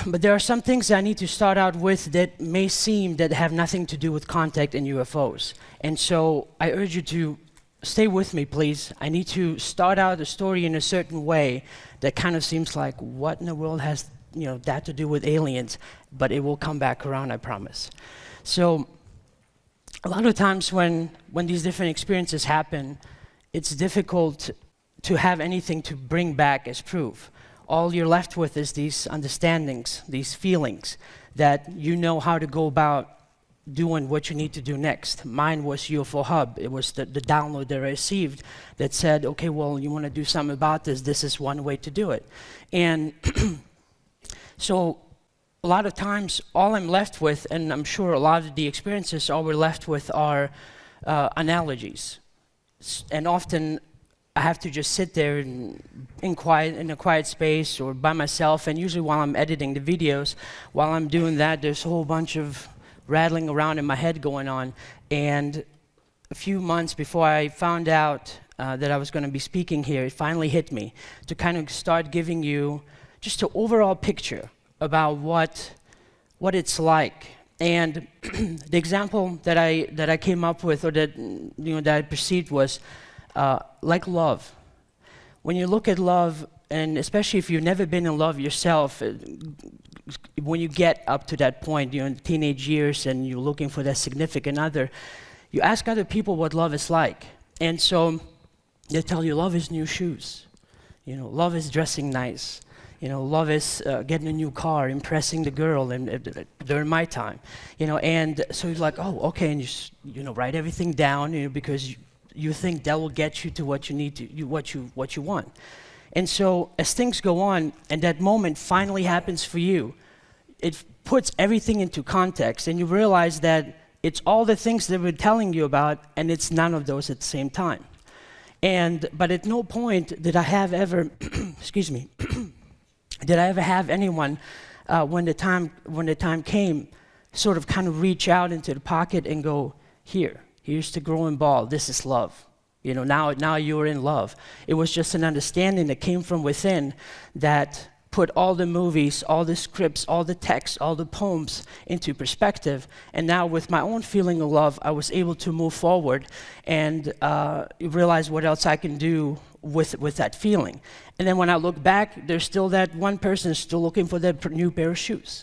But there are some things I need to start out with that may seem that have nothing to do with contact and UFOs. And so I urge you to stay with me, please. I need to start out the story in a certain way that kind of seems like, what in the world has that to do with aliens? But it will come back around, I promise. So a lot of times when these different experiences happen, it's difficult to have anything to bring back as proof. All you're left with is these understandings, these feelings, that you know how to go about doing what you need to do next. Mine was ufohub. It was the download that I received that said, okay, well, you want to do something about this, this is one way to do it. And so a lot of times, all I'm left with, and I'm sure a lot of the experiences, all we're left with are analogies. And often, I have to just sit there in a quiet space or by myself, and usually while I'm editing the videos, while I'm doing that, there's a whole bunch of rattling around in my head going on. And a few months before I found out that I was going to be speaking here, it finally hit me to kind of start giving you just an overall picture about what it's like. And the example that I came up with, or that I perceived, was like love. When you look at love, and especially if you've never been in love yourself, when you get up to that point, in the teenage years, and you're looking for that significant other, you ask other people what love is like. And so they tell you love is new shoes. Love is dressing nice. Love is getting a new car, impressing the girl, and during my time. And so you're like, oh, okay, and you write everything down, because you think that will get you to what you need to, what you want. And so as things go on, and that moment finally happens for you, it puts everything into context, and you realize that it's all the things they were telling you about, and it's none of those at the same time. But at no point did I have ever, excuse me, did I ever have anyone, when the time came, sort of kind of reach out into the pocket and go, here's the growing ball, this is love. Now you're in love. It was just an understanding that came from within that put all the movies, all the scripts, all the texts, all the poems into perspective. And now with my own feeling of love, I was able to move forward and realize what else I can do with that feeling. And then when I look back, there's still that one person still looking for that new pair of shoes.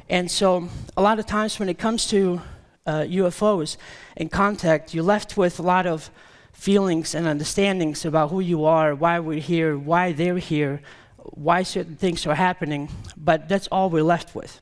And so a lot of times when it comes to UFOs and contact, you're left with a lot of feelings and understandings about who you are, why we're here, why they're here, why certain things are happening, but that's all we're left with.